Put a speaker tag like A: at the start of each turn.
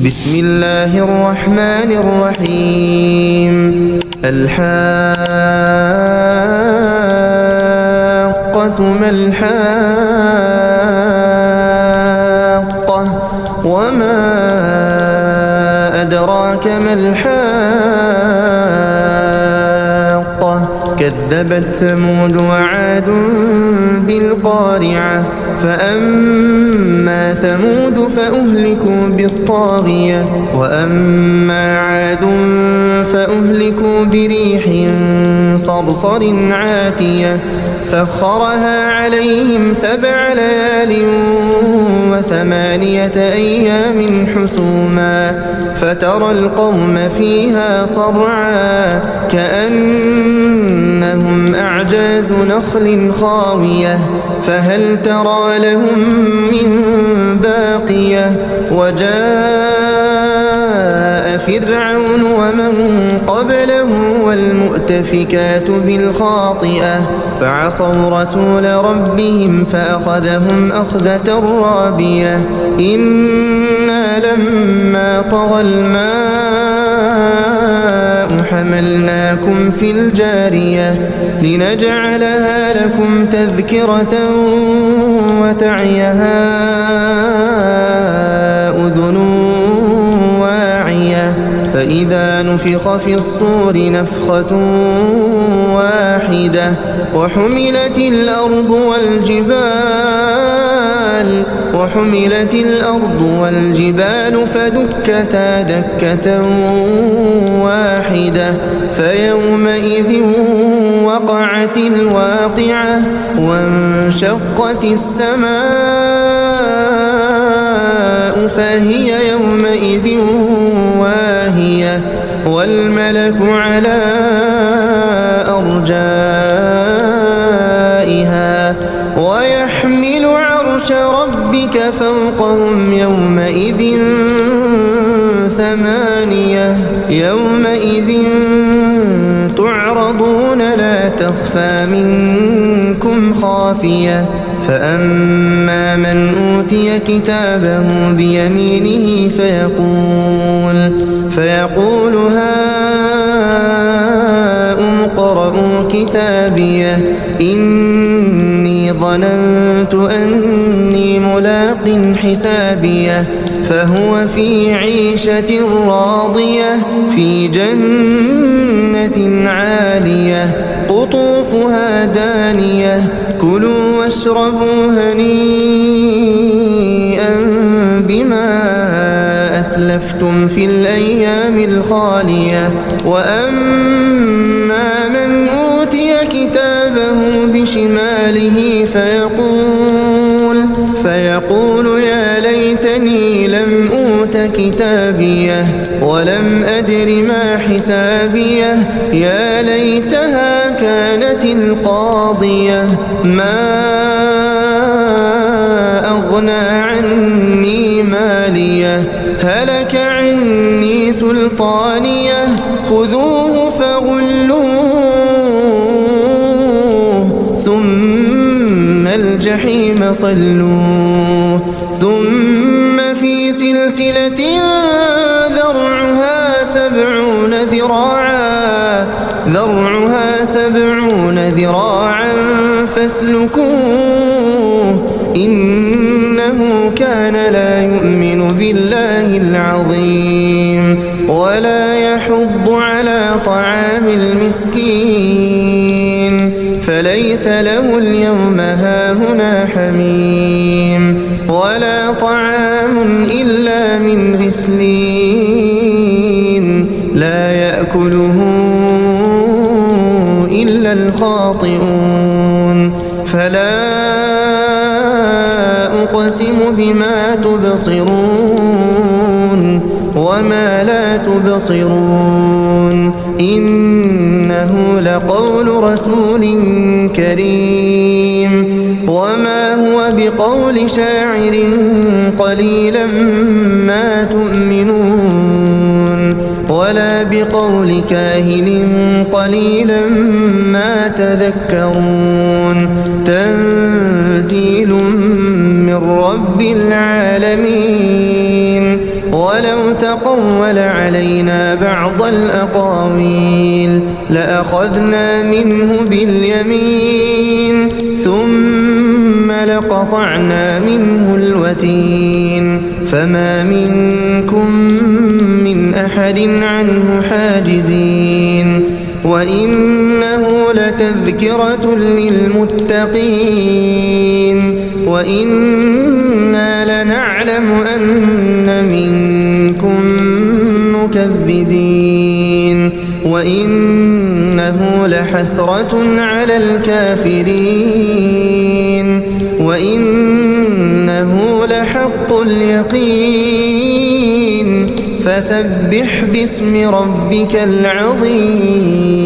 A: بسم الله الرحمن الرحيم. الحاقة ما الحاقة وما أدراك ما الحاقة كذبت ثمود وعاد بالقارعة فأما ثمود فأهلكوا بالطاغية وأما عاد فأهلكوا بريح صرصر عاتية سخرها عليهم 7 ليال و8 أيام حسوما فترى القوم فيها صرعا كأنهم أعجاز نخل خاوية فهل ترى لهم من باقية وجاء فرعون ومن قبله والمؤتفكات بالخاطئة فعصوا رسول ربهم فأخذهم أخذة رابية إنا لما طغى الماء حملناكم في الجارية لنجعلها لكم تذكرة وتعيها أذن واعية فإذا نفخ في الصور نفخة واحدة وحملت الأرض والجبال فدكتا دكة واحدة فيومئذ وقعت الواقعة وانشقت السماء فهي يومئذ واهية والملك على أرجائها ويحمل عرش ربك فوقهم يومئذ 8 يومئذ تعرضون لا تخفى منكم خافية فأما من أوتي كتابه بيمينه فيقول هاؤم اقرءوا كتابيه إني ظننت أني ملاق حسابيه فهو في عيشة راضية في جنة عالية قطوفها دانية كلوا واشربوا هنيئا بما أسلفتم في الأيام الخالية وأما من أوتي كتابه بشماله فيقول يا ليتني لم أوت كتابيه ولم أدر ما حسابيه يا ليتها كانت القاضية ما أغنى عني ماليه هلك عني سلطانيه خذوه فغلوه ثم الجحيم صلوه ذرعها 70 ذراعا فاسلكوه إنه كان لا يؤمن بالله العظيم ولا يحض على طعام المسكين فليس له اليوم هاهنا حميم ولا طعام إلا من غسلين لا يأكله إلا الخاطئون فلا أقسم بما تبصرون وما لا تبصرون إنه لقول رسول كريم وما هو بقول شاعر قليلا ما تؤمنون ولا بقول كاهن قليلا ما تذكرون تنزيل من رب العالمين ولو تقول علينا بعض الأقاويل لأخذنا منه باليمين ثم لقطعنا منه الوتين فما منكم من أحد عنه حاجزين وإنه لتذكرة للمتقين وإنا لنعلم أن منكم مكذبين وإنه لحسرة على الكافرين وإنه لحق اليقين فسبح باسم ربك العظيم